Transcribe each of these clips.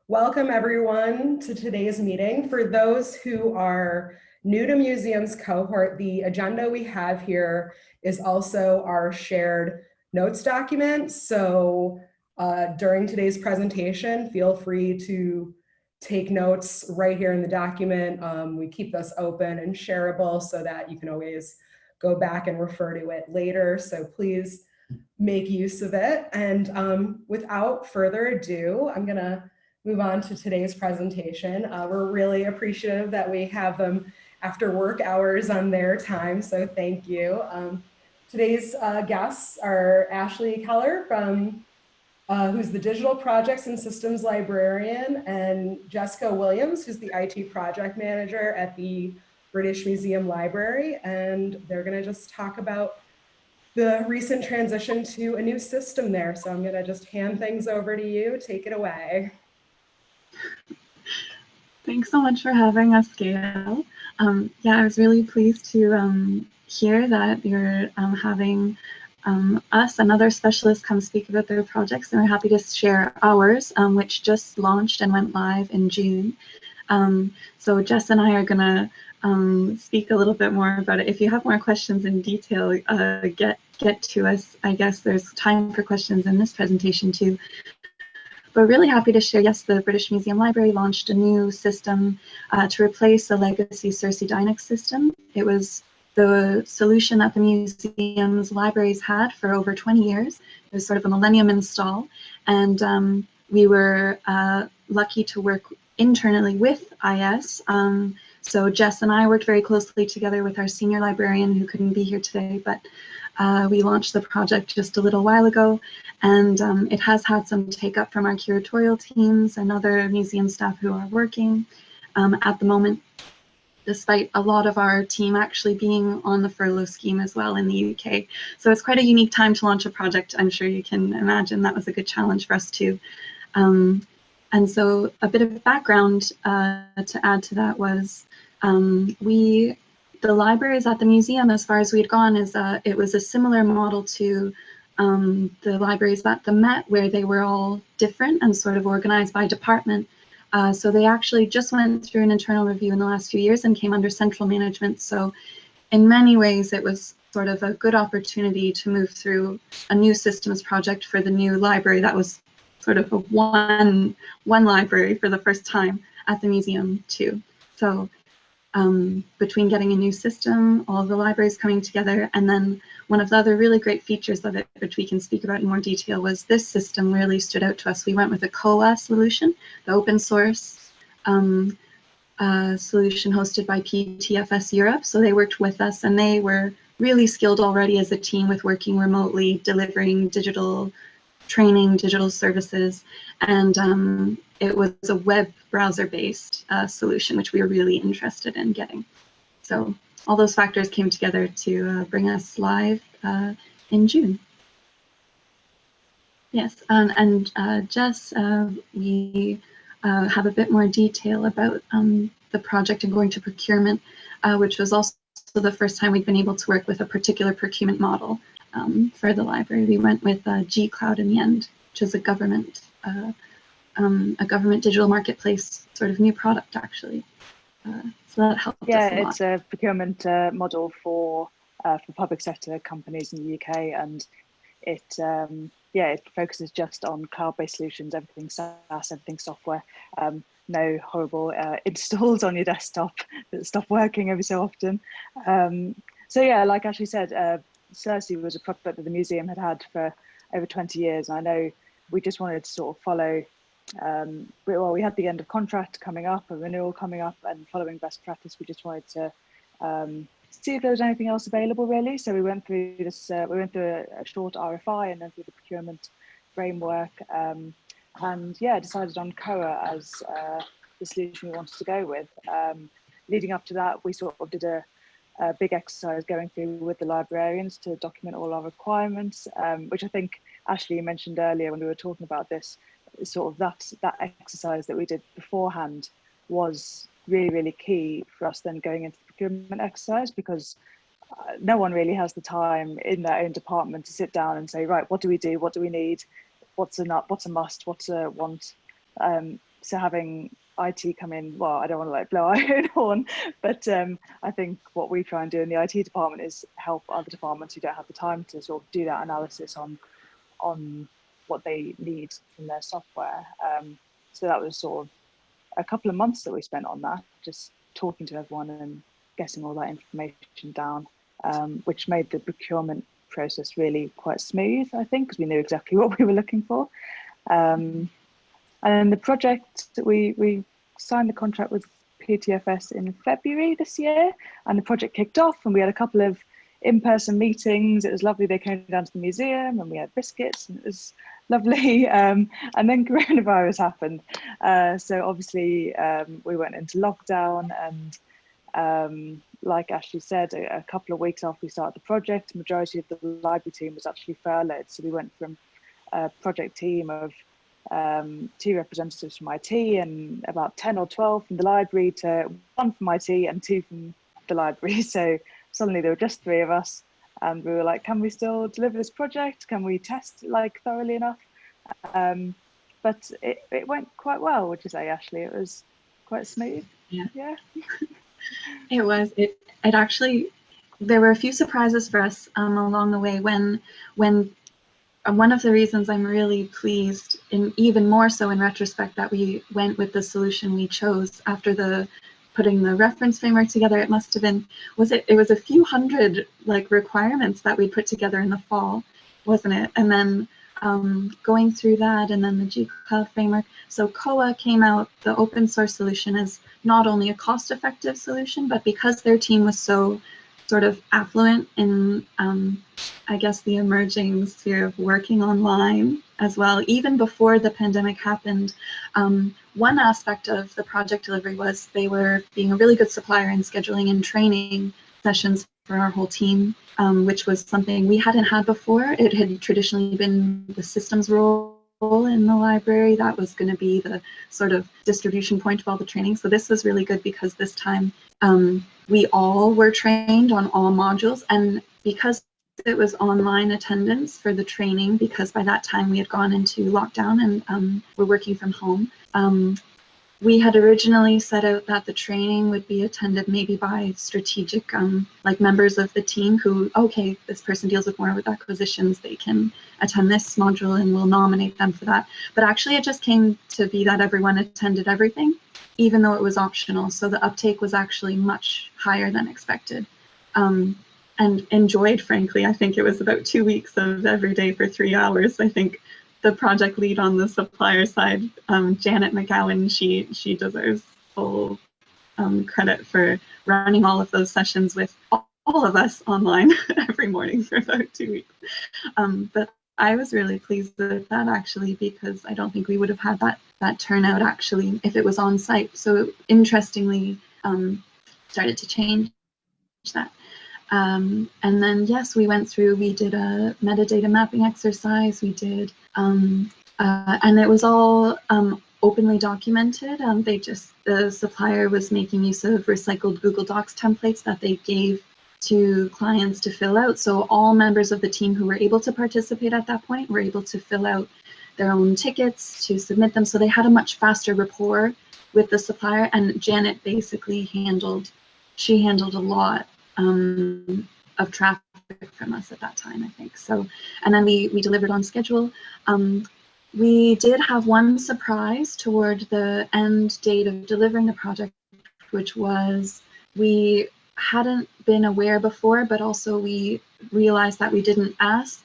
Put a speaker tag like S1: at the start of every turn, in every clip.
S1: Welcome everyone to today's meeting. For those who are new to museums cohort, the agenda we have here is also our shared notes document. So during today's presentation, feel free to take notes right here in the document. We keep this open and shareable so that you can always go back and refer to it later. So please make use of it. And without further ado, I'm gonna move on to today's presentation. We're really appreciative that we have them after work hours on their time, so thank you. Today's guests are Ashley Kelleher from who's the Digital Projects and Systems Librarian, and Jessica Williams, who's the IT Project Manager at the British Museum Library. And they're gonna just talk about the recent transition to a new system there. So I'm gonna just hand things over to you. Take it away.
S2: Thanks so much for having us, Gail. Yeah, I was really pleased to hear that you're having us and other specialists come speak about their projects, and we're happy to share ours, which just launched and went live in June. So Jess and I are gonna speak a little bit more about it. If you have more questions in detail, get to us. I guess there's time for questions in this presentation too. But really happy to share, yes, the British Museum Library launched a new system to replace the legacy Circe Dynix system. It was the solution that the museum's libraries had for over 20 years. It was sort of a millennium install. And we were lucky to work internally with IS. So Jess and I worked very closely together with our senior librarian who couldn't be here today, but we launched the project just a little while ago, and it has had some take up from our curatorial teams and other museum staff who are working at the moment, despite a lot of our team actually being on the furlough scheme as well in the UK. So it's quite a unique time to launch a project. I'm sure you can imagine that was a good challenge for us too. And so a bit of background to add to that was the libraries at the museum, as far as we had gone, is it was a similar model to the libraries at the Met, where they were all different and sort of organized by department. So they actually just went through an internal review in the last few years and came under central management. So in many ways, it was sort of a good opportunity to move through a new systems project for the new library. That was sort of a one library for the first time at the museum too. So between getting a new system, all of the libraries coming together, and then one of the other really great features of it, which we can speak about in more detail, was this system really stood out to us. We went with a COA solution, the open source solution hosted by PTFS Europe. So they worked with us, and they were really skilled already as a team with working remotely, delivering digital training, digital services, and it was a web browser-based solution, which we were really interested in getting. So all those factors came together to bring us live in June. Yes, and Jess, we have a bit more detail about the project and going to procurement, which was also the first time we'd been able to work with a particular procurement model for the library. We went with G-Cloud in the end, which is a government digital marketplace sort of new product, actually. So that helped us a lot.
S3: It's a procurement model for public sector companies in the UK, and it focuses just on cloud-based solutions, everything SaaS, everything software. No horrible installs on your desktop that stop working every so often. So yeah, like Ashley said, Circe was a product that the museum had had for over 20 years. And I know we just wanted to sort of follow, well, we had the end of contract coming up, a renewal coming up, and following best practice, we just wanted to see if there was anything else available, really. So we went through this, we went through a short RFI and then through the procurement framework, and yeah, decided on COA as the solution we wanted to go with. Leading up to that, we sort of did a big exercise going through with the librarians to document all our requirements, which I think Ashley mentioned earlier when we were talking about this. Sort of that exercise that we did beforehand was really key for us then going into the procurement exercise, because no one really has the time in their own department to sit down and say, right, what do we do? What do we need? What's a must? What's a want? So having IT come in, well, I don't want to like blow our own horn, but I think what we try and do in the IT department is help other departments who don't have the time to sort of do that analysis on what they need from their software. So that was sort of a couple of months that we spent on that, just talking to everyone and getting all that information down, which made the procurement process really quite smooth, I think, because we knew exactly what we were looking for. And the project, we signed the contract with PTFS in February this year, and the project kicked off, and we had a couple of in-person meetings. It was lovely. They came down to the museum and we had biscuits and it was lovely. And then coronavirus happened. So obviously we went into lockdown, and like Ashley said, a couple of weeks after we started the project, the majority of the library team was actually furloughed. So we went from a project team of 2 representatives from IT and about 10 or 12 from the library to 1 from IT and 2 from the library. So suddenly there were just 3 of us, and we were like, can we still deliver this project? Can we test like thoroughly enough? But it went quite well, would you say, Ashley? It was quite smooth. Yeah.
S2: It was. It actually, there were a few surprises for us along the way when one of the reasons I'm really pleased, and even more so in retrospect, that we went with the solution we chose after putting the reference framework together, it must have been, it was a few hundred like requirements that we put together in the fall, wasn't it? And then going through that, and then the G-Cloud framework. So COA came out, the open source solution, as not only a cost-effective solution, but because their team was so sort of affluent in, I guess, the emerging sphere of working online as well. Even before the pandemic happened, one aspect of the project delivery was they were being a really good supplier in scheduling and training sessions for our whole team, which was something we hadn't had before. It had traditionally been the systems role in the library that was going to be the sort of distribution point of all the training. So this was really good because this time we all were trained on all modules, and because it was online attendance for the training, because by that time we had gone into lockdown and we're working from home. We had originally set out that the training would be attended maybe by strategic like members of the team who, okay, this person deals with more with acquisitions, they can attend this module and we'll nominate them for that. But actually it just came to be that everyone attended everything, even though it was optional. So the uptake was actually much higher than expected. And enjoyed, frankly. I think it was about 2 weeks of every day for 3 hours. I think the project lead on the supplier side, Janet McGowan, she deserves full credit for running all of those sessions with all of us online every morning for about 2 weeks. But I was really pleased with that, actually, because I don't think we would have had that turnout actually if it was on site. So it, interestingly, started to change that. And then, yes, we went through, we did a metadata mapping exercise, we did, and it was all openly documented. The supplier was making use of recycled Google Docs templates that they gave to clients to fill out. So all members of the team who were able to participate at that point were able to fill out their own tickets to submit them. So they had a much faster rapport with the supplier, and Janet basically handled a lot of traffic from us at that time, I think. So, and then we delivered on schedule. We did have one surprise toward the end date of delivering the project, which was we hadn't been aware before, but also we realized that we didn't ask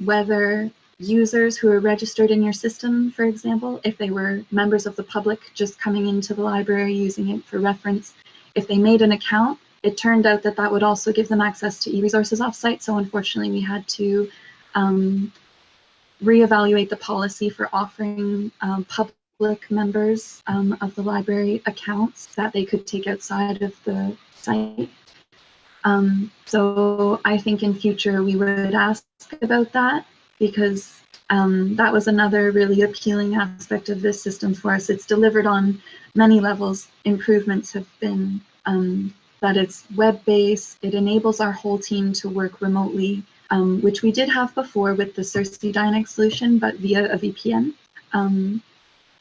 S2: whether users who are registered in your system, for example, if they were members of the public just coming into the library using it for reference, if they made an account, it turned out that that would also give them access to e-resources offsite. So unfortunately, we had to reevaluate the policy for offering public members of the library accounts that they could take outside of the site. So I think in future we would ask about that, because that was another really appealing aspect of this system for us. It's delivered on many levels. Improvements have been that it's web-based, it enables our whole team to work remotely, which we did have before with the Cersei Dynamic solution, but via a VPN.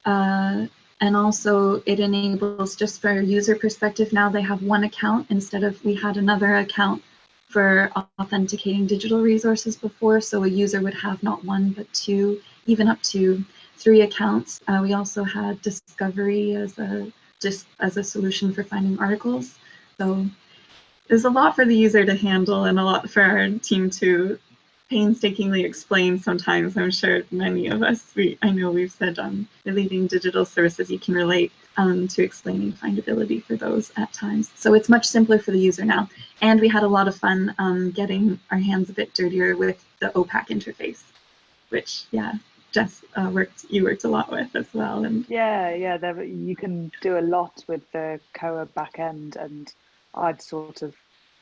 S2: And also it enables, just for a user perspective, now they have one account instead of, we had another account for authenticating digital resources before. So a user would have not one, but two, even up to 3 accounts. We also had discovery as a solution for finding articles. So there's a lot for the user to handle and a lot for our team to painstakingly explain sometimes. I'm sure many of us, I know we've said leading digital services, you can relate to explaining findability for those at times. So it's much simpler for the user now. And we had a lot of fun getting our hands a bit dirtier with the OPAC interface, which, yeah, Jess you worked a lot with as well. And
S3: yeah, you can do a lot with the Koa backend, and I'd sort of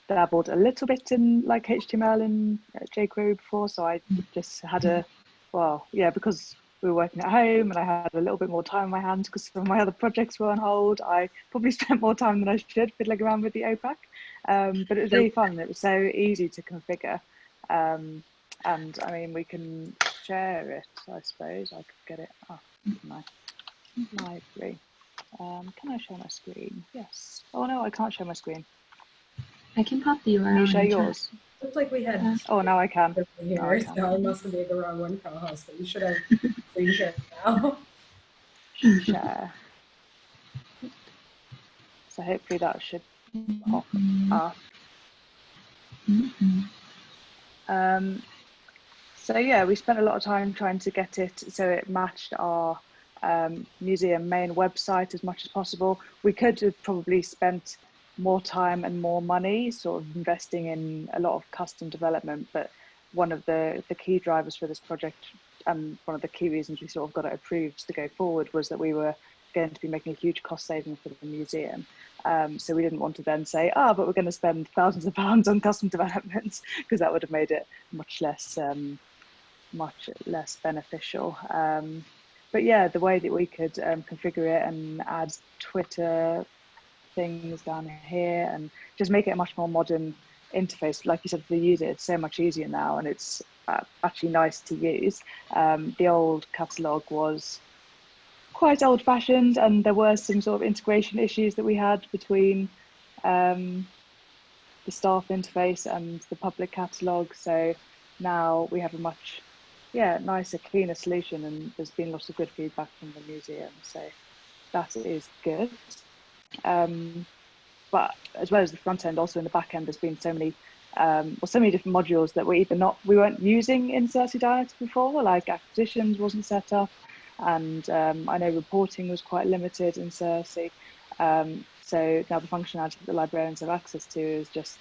S3: dabbled a little bit in like HTML and jQuery before, so I just had because we were working at home and I had a little bit more time on my hands because some of my other projects were on hold, I probably spent more time than I should fiddling around with the OPAC. But it was really fun. It was so easy to configure. And I mean, we can share it, I suppose. I could get it up in my library. Can I share my screen? Yes. Oh no, I can't share my screen.
S2: I can pop the URL.
S3: Can you share yours?
S1: Looks like we had.
S3: Oh, now I can.
S1: Here, so I must have made the wrong one co-host, but you should have screen shared now.
S3: Share. So hopefully that should pop up. So yeah, we spent a lot of time trying to get it so it matched our museum main website as much as possible. We could have probably spent more time and more money sort of investing in a lot of custom development, but one of the key drivers for this project, and one of the key reasons we sort of got it approved to go forward, was that we were going to be making a huge cost saving for the museum. So we didn't want to then say, but we're going to spend thousands of pounds on custom developments, because that would have made it much less beneficial. But yeah, the way that we could configure it and add Twitter things down here and just make it a much more modern interface, like you said, for the user, it's so much easier now, and it's actually nice to use. The old catalogue was quite old-fashioned, and there were some sort of integration issues that we had between the staff interface and the public catalogue. So now we have a much nicer, cleaner solution, and there's been lots of good feedback from the museum, so that is good. But as well as the front end, also in the back end, there's been so many different modules that we weren't using in Cersei Dynamics before, like acquisitions wasn't set up, and I know reporting was quite limited in Cersei. So now the functionality that the librarians have access to is just,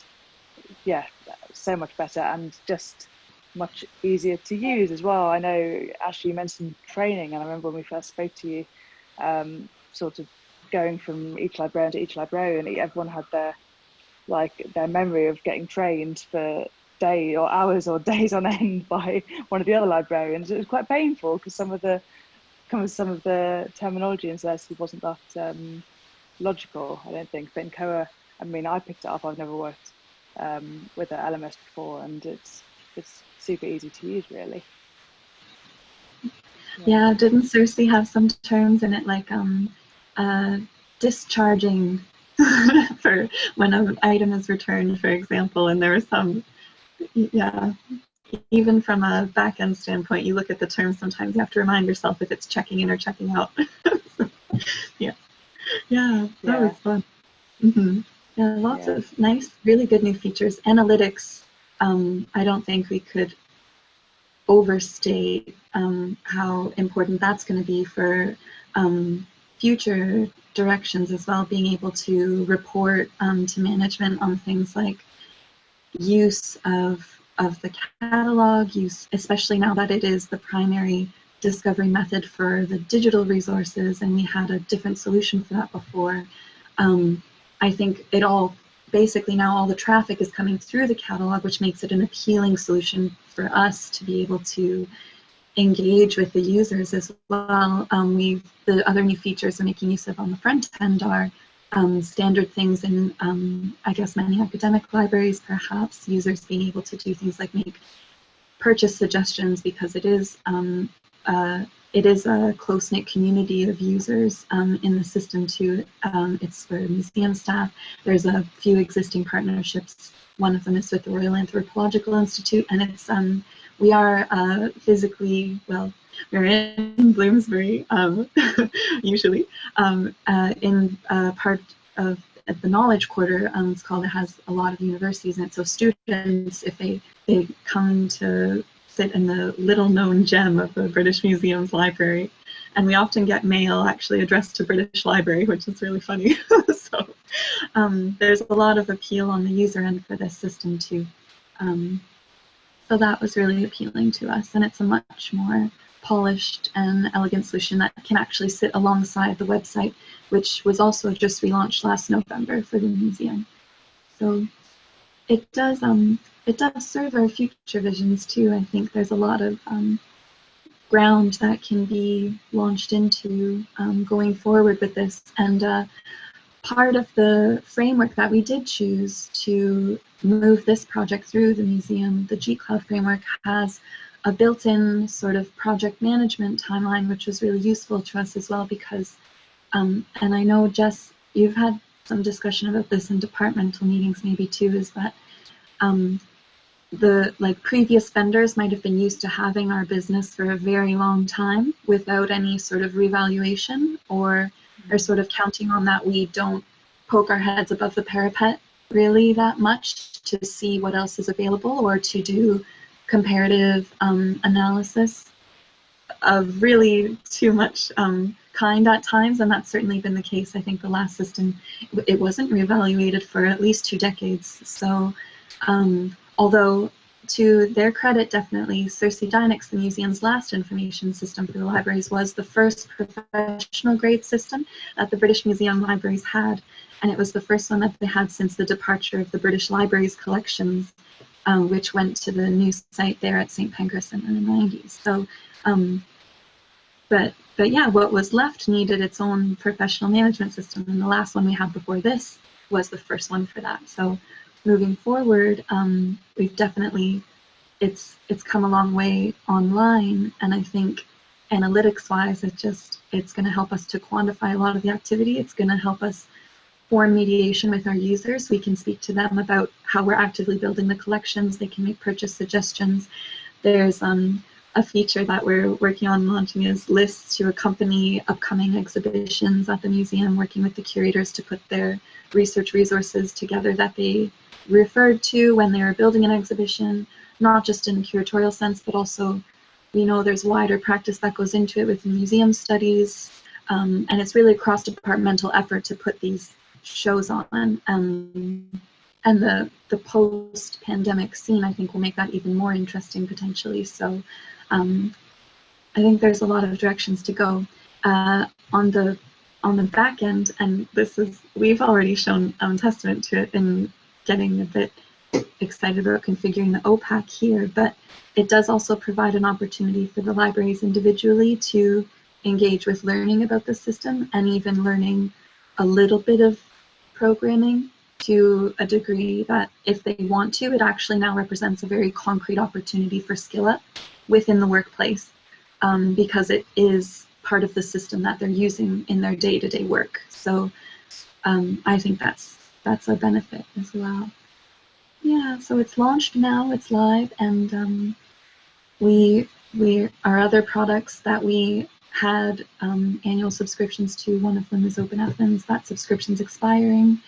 S3: so much better and just much easier to use as well. I know, Ashley, you mentioned training, and I remember when we first spoke to you, sort of going from each librarian to each librarian, everyone had their memory of getting trained for days or hours or days on end by one of the other librarians. It was quite painful because some of the terminology in Cersei wasn't that logical, I don't think. But in Koa, I mean, I picked it up. I've never worked with an LMS before, and it's super easy to use, really.
S2: Yeah, didn't Cersei have some terms in it, like discharging for when an item is returned, for example? And there were some, even from a back-end standpoint, you look at the terms, sometimes you have to remind yourself if it's checking in or checking out. So, that was fun. Yeah, lots of nice, really good new features. Analytics, I don't think we could overstate how important that's going to be for future directions as well, being able to report to management on things like use of the catalog, especially now that it is the primary discovery method for the digital resources, and we had a different solution for that before. I think it all, basically now all the traffic is coming through the catalog, which makes it an appealing solution for us to be able to engage with the users as well. The other new features we're making use of on the front end are standard things in, I guess, many academic libraries, perhaps, users being able to do things like make purchase suggestions, because it is it is a close-knit community of users in the system too. It's for museum staff. There's a few existing partnerships. One of them is with the Royal Anthropological Institute, and it's we are physically, well, we're in Bloomsbury usually in part of the Knowledge Quarter. It's called. It has a lot of universities in it. So students, if they come to sit in the little-known gem of the British Museum's library, and we often get mail actually addressed to British Library, which is really funny. So there's a lot of appeal on the user end for this system too. So that was really appealing to us, and it's a much more polished and elegant solution that can actually sit alongside the website, which was also just relaunched last November for the museum. So it does serve our future visions too. I think there's a lot of ground that can be launched into going forward with this. And part of the framework that we did choose to move this project through the museum, the G-Cloud framework, has a built-in sort of project management timeline, which was really useful to us as well, because, and I know, Jess, you've had some discussion about this in departmental meetings maybe too, is that the previous vendors might have been used to having our business for a very long time without any sort of revaluation, or are sort of counting on that we don't poke our heads above the parapet really that much to see what else is available, or to do comparative analysis of really too much kind at times. And that's certainly been the case. I think the last system, it wasn't reevaluated for at least 2 decades. So although to their credit, definitely, Circe Dynex, the museum's last information system for the libraries, was the first professional grade system that the British Museum libraries had. And it was the first one that they had since the departure of the British Libraries collections, which went to the new site there at St. Pancras in the 90s. So, but yeah, what was left needed its own professional management system. And the last one we had before this was the first one for that. So moving forward, we've definitely, it's come a long way online, and I think analytics-wise, it's going to help us to quantify a lot of the activity. It's going to help us form mediation with our users. We can speak to them about how we're actively building the collections. They can make purchase suggestions. There's a feature that we're working on launching is lists to accompany upcoming exhibitions at the museum, working with the curators to put their research resources together that they referred to when they were building an exhibition, not just in a curatorial sense, but also, we know there's wider practice that goes into it with museum studies, and it's really a cross-departmental effort to put these shows on, and the post-pandemic scene, I think, will make that even more interesting potentially. So I think there's a lot of directions to go. On the back end, and this is, we've already shown testament to it in getting a bit excited about configuring the OPAC here, but it does also provide an opportunity for the libraries individually to engage with learning about the system, and even learning a little bit of programming to a degree that, if they want to, it actually now represents a very concrete opportunity for skill up within the workplace, because it is part of the system that they're using in their day-to-day work. So I think that's a benefit as well. Yeah, so it's launched now, it's live, and our other products that we had annual subscriptions to, one of them is Open Athens. That subscription's expiring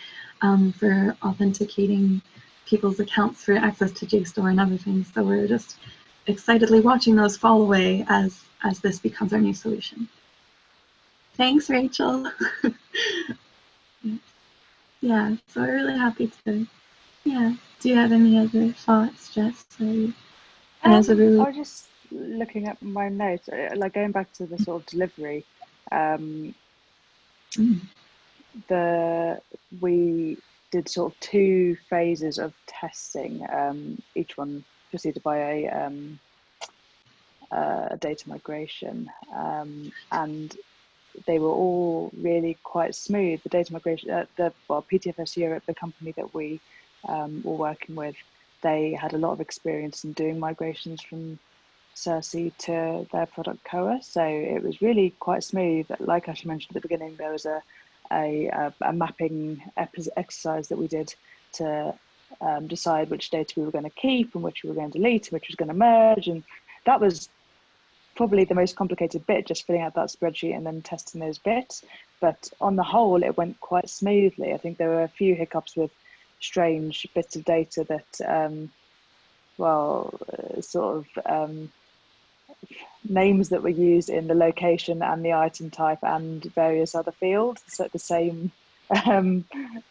S2: for authenticating people's accounts for access to JSTOR and other things. So we're just excitedly watching those fall away as this becomes our new solution. Thanks, Rachel. Yeah, so we're really happy to, yeah. Do you have any other thoughts, Jess?
S3: I was just looking at my notes, like going back to the sort of delivery. We did sort of 2 phases of testing, each one preceded by a data migration, and they were all really quite smooth. The data migration, PTFS Europe, the company that we were working with, they had a lot of experience in doing migrations from Cersei to their product Kelleher. So it was really quite smooth. Like Ashley mentioned at the beginning, there was a mapping exercise that we did to decide which data we were going to keep and which we were going to delete and which was going to merge. And that was probably the most complicated bit, just filling out that spreadsheet and then testing those bits. But on the whole, it went quite smoothly. I think there were a few hiccups with strange bits of data that, names that were used in the location and the item type and various other fields, so the same name.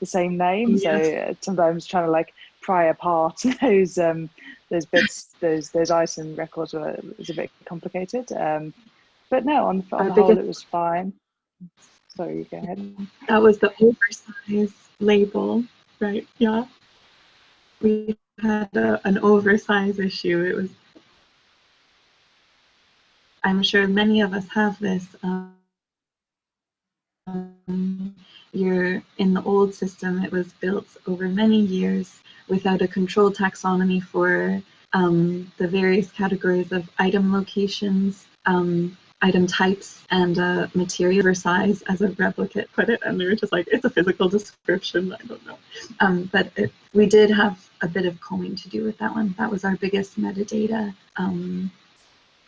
S3: Yes. So sometimes trying to like pry apart those bits, those item records was a bit complicated. But no, on the whole, it was fine. Sorry, go ahead.
S2: That was the oversize label, right? Yeah. We had an oversize issue. It was, I'm sure many of us have this. You're in the old system, it was built over many years without a controlled taxonomy for the various categories of item locations, item types, and material oversize, as a replicate put it, and they were just like, it's a physical description, I don't know. But we did have a bit of combing to do with that one. That was our biggest metadata,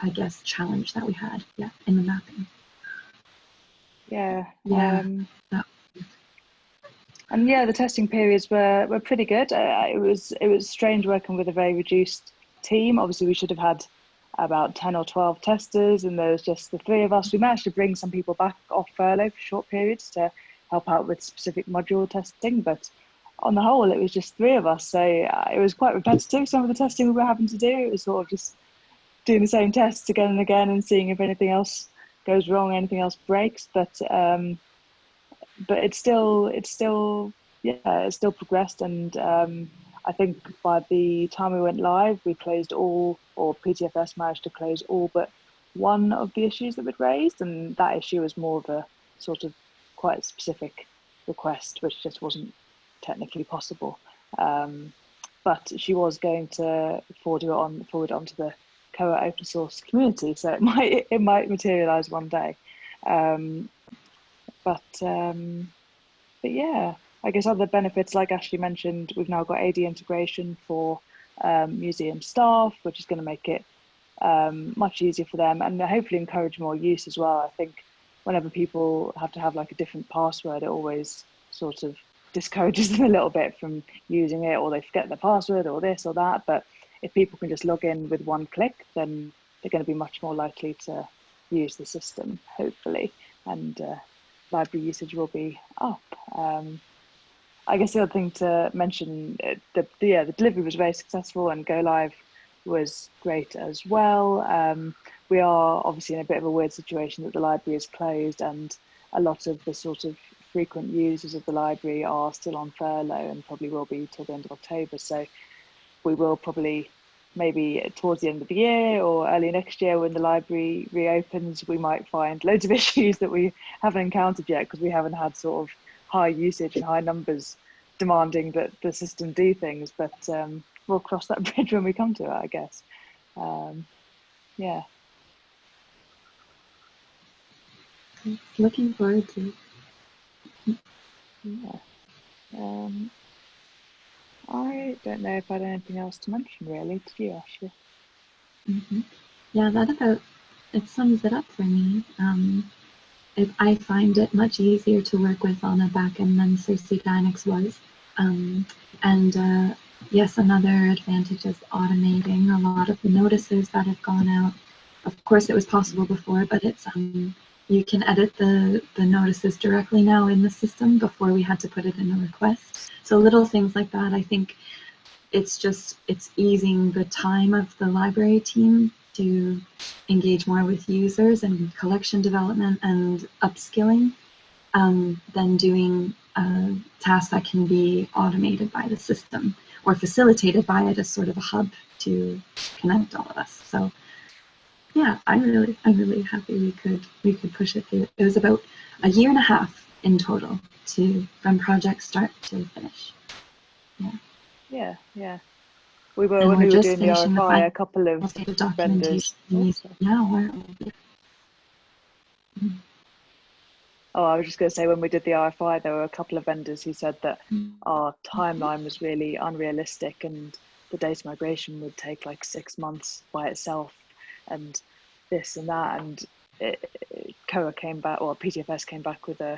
S2: I guess, challenge that we had, yeah, in the mapping.
S3: Yeah.
S2: And
S3: yeah, the testing periods were pretty good. It was strange working with a very reduced team. Obviously, we should have had about 10 or 12 testers, and there was just the 3 of us. We managed to bring some people back off furlough for short periods to help out with specific module testing, but on the whole, it was just 3 of us. So it was quite repetitive, some of the testing we were having to do. It was sort of just doing the same tests again and again and seeing if anything else goes wrong, anything else breaks. But it's still progressed, and I think by the time we went live, we closed all, or PTFS managed to close all but one of the issues that we'd raised, and that issue was more of a sort of quite specific request, which just wasn't technically possible. But she was going to forward it onto the Kelleher open source community, so it might materialize one day. But yeah, I guess other benefits, like Ashley mentioned, we've now got AD integration for museum staff, which is going to make it much easier for them and hopefully encourage more use as well. I think whenever people have to have like a different password, it always sort of discourages them a little bit from using it, or they forget their password or this or that. But if people can just log in with one click, then they're going to be much more likely to use the system, hopefully, and library usage will be up. I guess the other thing to mention, the delivery was very successful and go live was great as well. We are obviously in a bit of a weird situation that the library is closed, and a lot of the sort of frequent users of the library are still on furlough and probably will be till the end of October. So we will probably, maybe towards the end of the year or early next year when the library reopens, we might find loads of issues that we haven't encountered yet, because we haven't had sort of high usage and high numbers demanding that the system do things. But we'll cross that bridge when we come to it, I guess. Yeah.
S2: Looking forward to it.
S3: Yeah. I don't know if I had anything else to mention, really. Did you, Ashley?
S2: Mm-hmm. Yeah, that about, it sums it up for me. I find it much easier to work with on a backend than Cersei Dynix was. Yes, another advantage is automating a lot of the notices that have gone out. Of course, it was possible before, but it's you can edit the notices directly now in the system. Before, we had to put it in a request. So little things like that, I think it's easing the time of the library team to engage more with users and collection development and upskilling than doing tasks that can be automated by the system or facilitated by it as sort of a hub to connect all of us. So yeah, I'm really happy we could push it through. It was about a year and a half in total from project start to finish.
S3: Yeah. We were,
S2: and
S3: when
S2: we're
S3: we were
S2: just
S3: doing the
S2: finishing the
S3: RFI,
S2: final
S3: a couple of
S2: state of
S3: vendors.
S2: documentation now.
S3: Oh, I was just going to say, when we did the RFI, there were a couple of vendors who said that our timeline was really unrealistic and the data migration would take like 6 months by itself and this and that. And COA came back, or PTFS came back with a,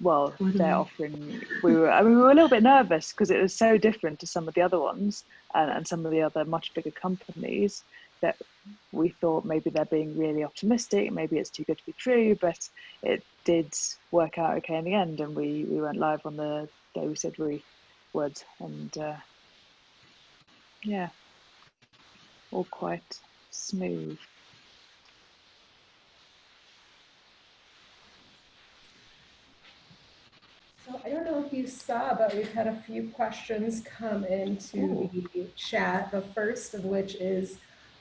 S3: well, they're offering, we were a little bit nervous because it was so different to some of the other ones and some of the other much bigger companies that we thought maybe they're being really optimistic, maybe it's too good to be true, but it did work out okay in the end, and we went live on the day we said we would, and yeah, all quite smooth.
S1: So I don't know if you saw, but we've had a few questions come into the chat. The first of which is,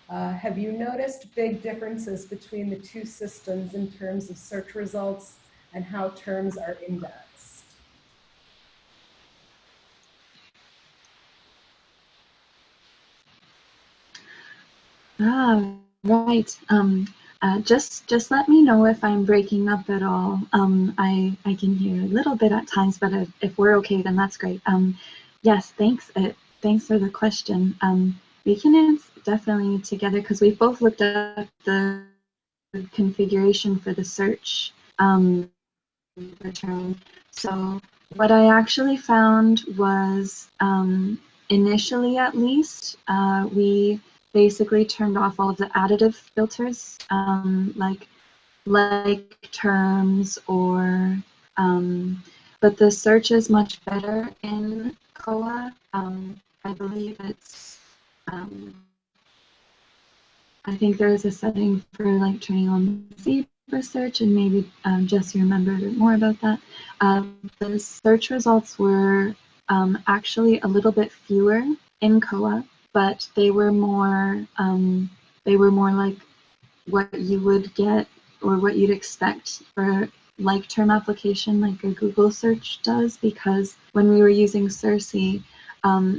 S1: have you noticed big differences between the two systems in terms of search results and how terms are indexed?
S2: Right. Just let me know if I'm breaking up at all. I can hear a little bit at times, but if we're okay, then that's great. Yes, thanks. Thanks for the question. We can answer definitely together because we both looked at the configuration for the search return. So what I actually found was, initially at least, we basically turned off all of the additive filters, like terms or, but the search is much better in COA. I believe it's, I think there is a setting for like turning on zebra search, and maybe Jesse remembered more about that. The search results were actually a little bit fewer in COA, but they were more like what you would get or what you'd expect for like term application, like a Google search does, because when we were using Cersei,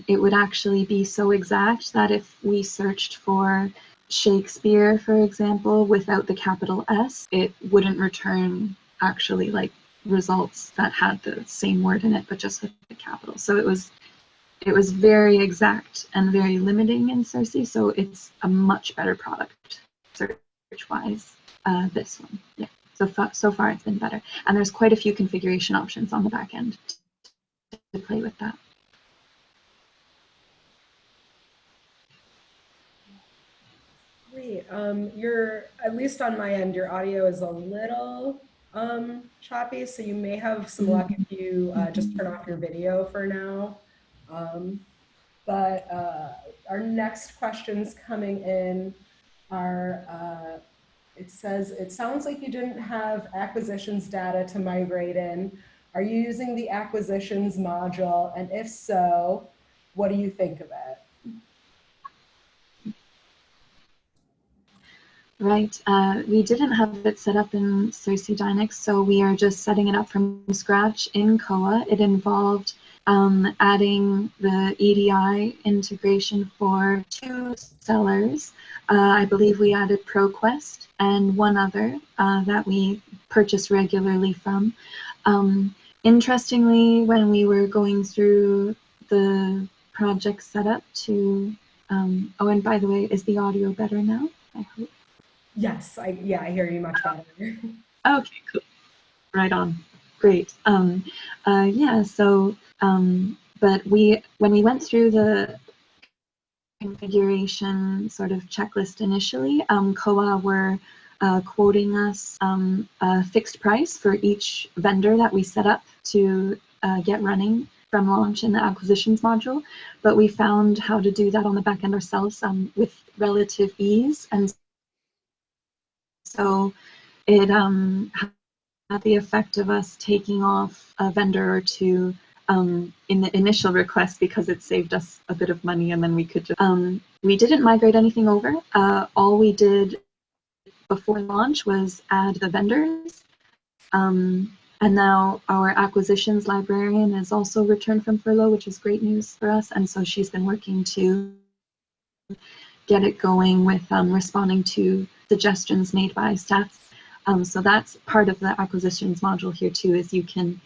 S2: it would actually be so exact that if we searched for Shakespeare, for example, without the capital S, it wouldn't return actually like results that had the same word in it, but just with the capital. So it was very exact and very limiting in Cersei. So it's a much better product search-wise. This one, yeah. So far it's been better, and there's quite a few configuration options on the back end to play with that.
S1: Great. Your, at least on my end, your audio is a little choppy, so you may have some luck if you just turn off your video for now. But our next questions coming in are, it says, it sounds like you didn't have acquisitions data to migrate in. Are you using the acquisitions module? And if so, what do you think of it?
S2: Right. We didn't have it set up in Cersei Dynix, so we are just setting it up from scratch in COA. It involved adding the EDI integration for 2 sellers. I believe we added ProQuest and one other that we purchase regularly from. Interestingly, when we were going through the project setup to, oh, and by the way, is the audio better now? I hope.
S1: Yes, I hear you much better.
S2: Okay, cool. Right on. Great. Yeah, so, but when we went through the configuration sort of checklist initially, COA were quoting us a fixed price for each vendor that we set up to get running from launch in the acquisitions module, but we found how to do that on the back end ourselves with relative ease, and so it had the effect of us taking off a vendor or two in the initial request because it saved us a bit of money, and then we could just, we didn't migrate anything over. All we did before launch was add the vendors. And now our acquisitions librarian is also returned from furlough, which is great news for us. And so she's been working to get it going with responding to suggestions made by staff. So that's part of the acquisitions module here too, is you can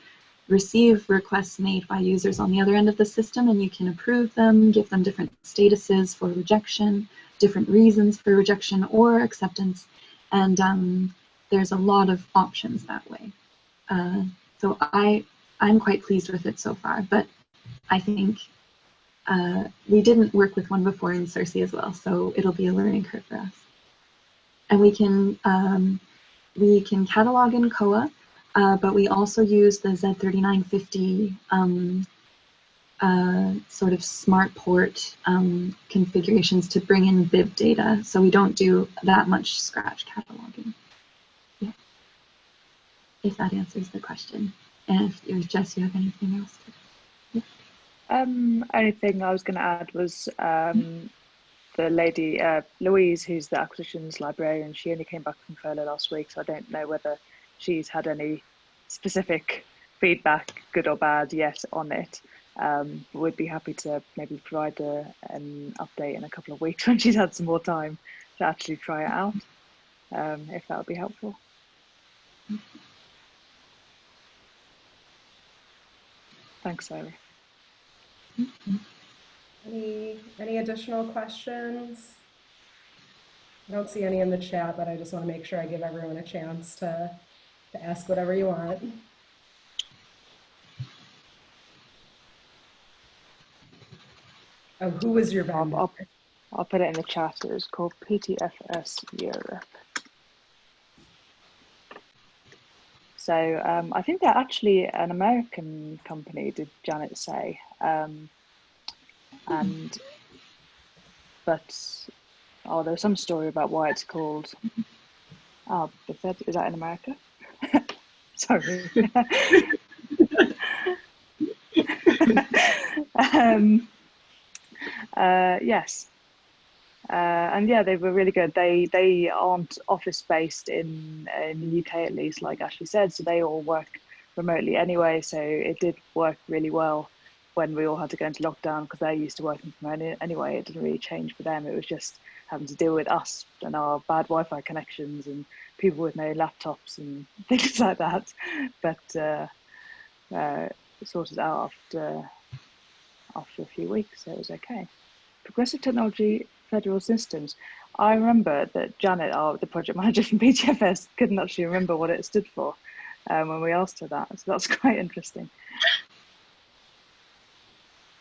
S2: receive requests made by users on the other end of the system, and you can approve them, give them different statuses for rejection, different reasons for rejection or acceptance. And there's a lot of options that way. So I'm quite pleased with it so far, but I think we didn't work with one before in Cersei as well, so it'll be a learning curve for us. And we can catalog in COA, but we also use the Z3950 sort of smart port configurations to bring in bib data, so we don't do that much scratch cataloging. Yeah. If that answers the question. And if Jess, you have anything else to?
S3: Only thing I was going to add was the lady, Louise, who's the acquisitions librarian. She only came back from furlough last week, so I don't know whether she's had any specific feedback, good or bad, yet on it. We'd be happy to maybe provide an update in a couple of weeks when she's had some more time to actually try it out, if that would be helpful. Thanks, Sarah.
S1: Any additional questions? I don't see any in the chat, but I just want to make sure I give everyone a chance to ask whatever you want. Oh, who was your vendor?
S3: I'll put it in the chat. It was called PTFS Europe. So I think they're actually an American company, did Janet say? But there was some story about why it's called. Oh, is that in America? Sorry. Yes. And yeah, they were really good. They aren't office based in the UK, at least, like Ashley said, so they all work remotely anyway. So it did work really well when we all had to go into lockdown, because they're used to working from home anyway. It didn't really change for them. It was just having to deal with us and our bad Wi-Fi connections and people with no laptops and things like that. But sorted out after a few weeks, so it was okay. Progressive Technology Federal Systems. I remember that Janet, the project manager from PTFS, couldn't actually remember what it stood for when we asked her that. So that's quite interesting.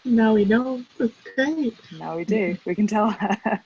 S2: Now we know. That's great.
S3: Now we do. We can tell her.